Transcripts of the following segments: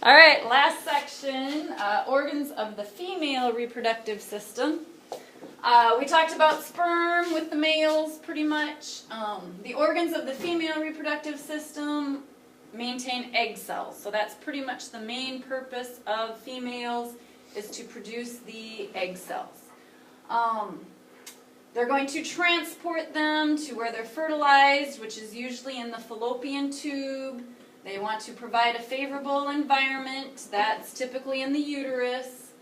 All right, last section, organs of the female reproductive system. We talked about sperm with the males pretty much. The organs of the female reproductive system maintain egg cells. So that's pretty much the main purpose of females, is to produce the egg cells. They're going to transport them to where they're fertilized, which is usually in the fallopian tube. They want to provide a favorable environment, that's typically in the uterus,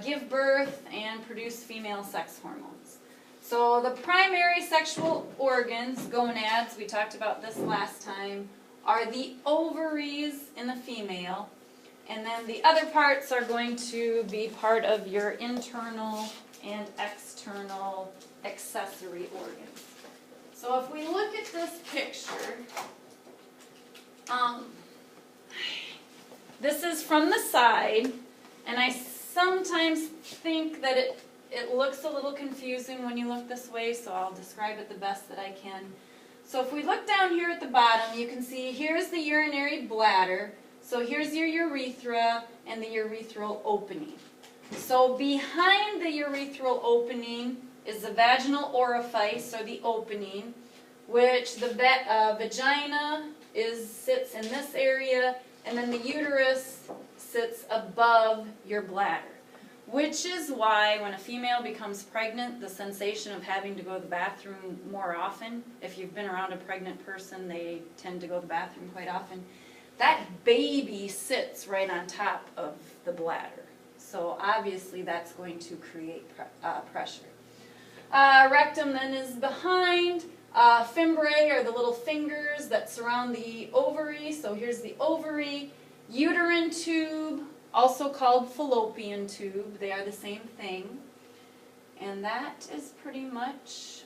give birth, and produce female sex hormones. So the primary sexual organs, gonads, we talked about this last time, are the ovaries in the female, and then the other parts are going to be part of your internal and external accessory organs. So if we look at this picture, this is from the side, and I sometimes think that it looks a little confusing when you look this way, so I'll describe it the best that I can. So if we look down here at the bottom, you can see here's the urinary bladder. So here's your urethra and the urethral opening. So behind the urethral opening is the vaginal orifice, or the opening, which the vagina sits in this area, and then the uterus sits above your bladder. Which is why when a female becomes pregnant, the sensation of having to go to the bathroom more often, if you've been around a pregnant person, they tend to go to the bathroom quite often, that baby sits right on top of the bladder. So obviously that's going to create pressure. Rectum then is behind. Fimbriae are the little fingers that surround the ovary. So here's the ovary. Uterine tube, also called fallopian tube. They are the same thing. And that is pretty much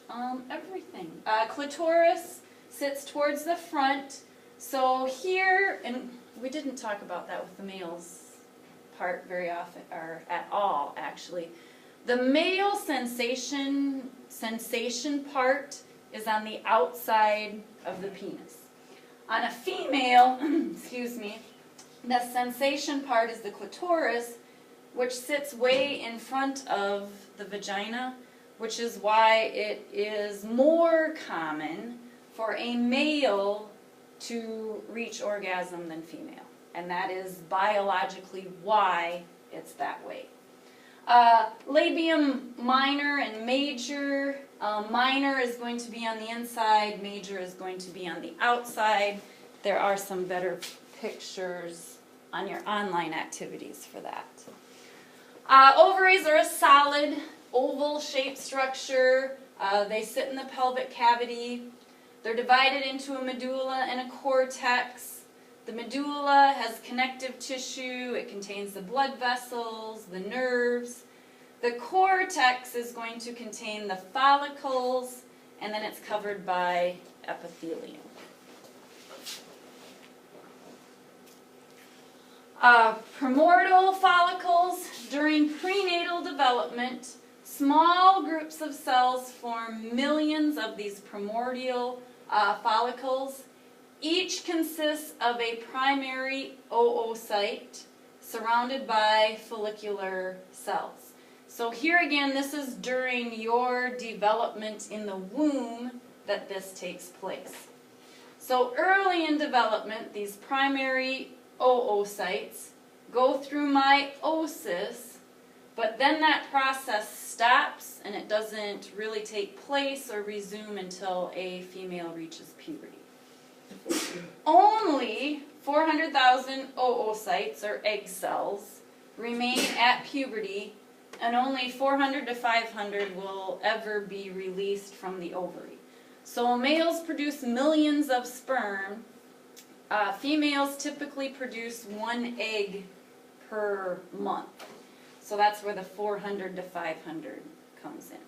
everything. Clitoris sits towards the front. So here, and we didn't talk about that with the males part very often, or at all actually. The male sensation part is on the outside of the penis. On a female, excuse me, the sensation part is the clitoris, which sits way in front of the vagina, which is why it is more common for a male to reach orgasm than female. And that is biologically why it's that way. Labium minor and major. Minor is going to be on the inside, major is going to be on the outside. There are some better pictures on your online activities for that. Ovaries are a solid, oval-shaped structure. They sit in the pelvic cavity. They're divided into a medulla and a cortex. The medulla has connective tissue. It contains the blood vessels, the nerves. The cortex is going to contain the follicles, and then it's covered by epithelium. Primordial follicles. During prenatal development, small groups of cells form millions of these primordial follicles. Each consists of a primary oocyte surrounded by follicular cells. So here again, this is during your development in the womb that this takes place. So early in development, these primary oocytes go through meiosis, but then that process stops and it doesn't really take place or resume until a female reaches puberty. Only 400,000 oocytes, or egg cells, remain at puberty, and only 400 to 500 will ever be released from the ovary. So males produce millions of sperm. Females typically produce 1 egg per month. So that's where the 400 to 500 comes in.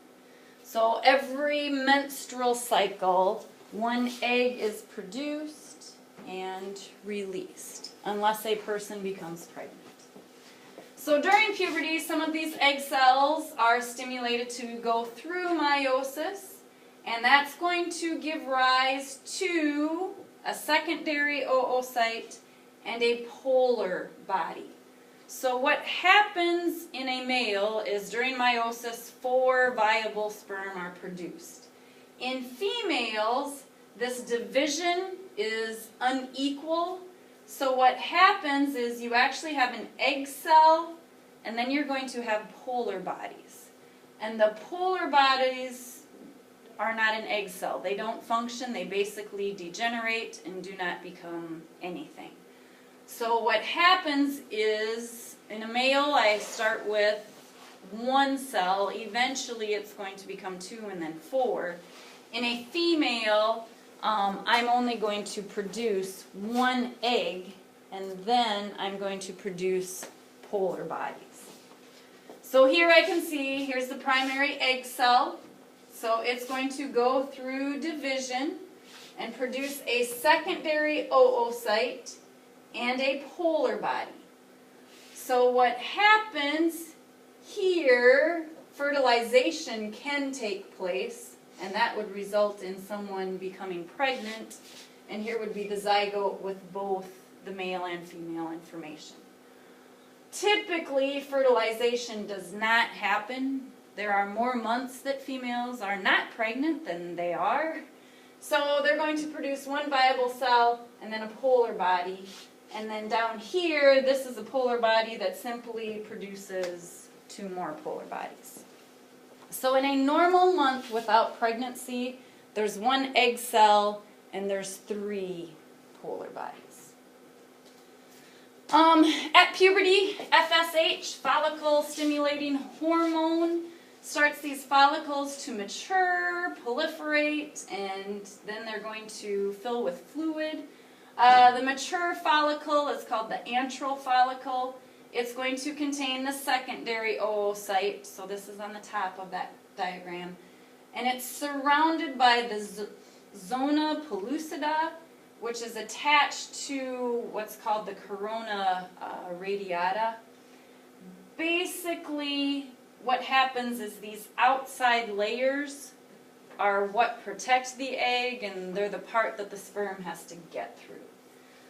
So every menstrual cycle, 1 egg is produced and released, unless a person becomes pregnant. So during puberty, some of these egg cells are stimulated to go through meiosis, and that's going to give rise to a secondary oocyte and a polar body. So what happens in a male is during meiosis, 4 viable sperm are produced. In females, this division is unequal. So what happens is you actually have an egg cell, and then you're going to have polar bodies. And the polar bodies are not an egg cell. They don't function. They basically degenerate and do not become anything. So what happens is, in a male, I start with 1 cell. Eventually, it's going to become 2 and then 4. In a female, I'm only going to produce 1 egg, and then I'm going to produce polar bodies. So here I can see, here's the primary egg cell. So it's going to go through division and produce a secondary oocyte and a polar body. So what happens here, fertilization can take place, and that would result in someone becoming pregnant, and here would be the zygote with both the male and female information. Typically, fertilization does not happen. There are more months that females are not pregnant than they are. So they're going to produce 1 viable cell and then a polar body. And then down here, this is a polar body that simply produces 2 more polar bodies. So in a normal month without pregnancy, there's 1 egg cell and there's 3 polar bodies. At puberty, FSH, follicle stimulating hormone, starts these follicles to mature, proliferate, and then they're going to fill with fluid. The mature follicle is called the antral follicle. It's going to contain the secondary oocyte, so this is on the top of that diagram. And it's surrounded by the zona pellucida, which is attached to what's called the corona radiata. Basically, what happens is these outside layers are what protect the egg, and they're the part that the sperm has to get through.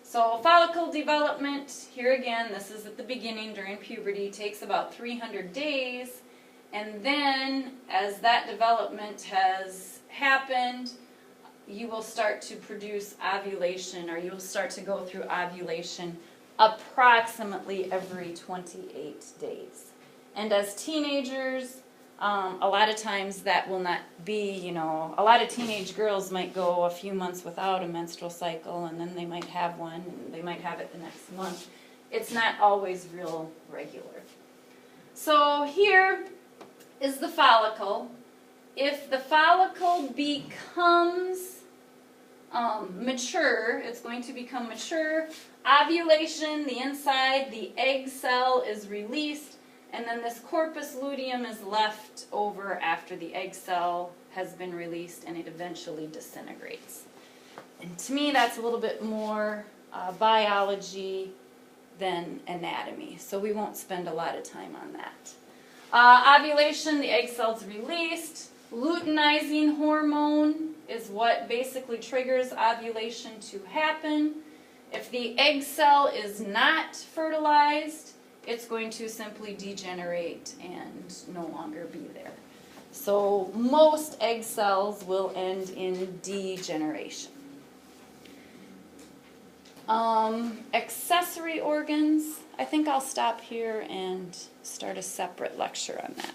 So follicle development, here again, this is at the beginning during puberty, takes about 300 days, and then as that development has happened, you will start to produce ovulation, or you will start to go through ovulation approximately every 28 days. And as teenagers, a lot of times that will not be, a lot of teenage girls might go a few months without a menstrual cycle, and then they might have one, and they might have it the next month. It's not always real regular. So here is the follicle. If the follicle becomes mature, it's going to become mature. Ovulation, the inside, the egg cell is released, and then this corpus luteum is left over after the egg cell has been released, and it eventually disintegrates. And to me, that's a little bit more biology than anatomy, so we won't spend a lot of time on that. Ovulation, the egg cell's released. Luteinizing hormone is what basically triggers ovulation to happen. If the egg cell is not fertilized, it's going to simply degenerate and no longer be there. So most egg cells will end in degeneration. Accessory organs, I think I'll stop here and start a separate lecture on that.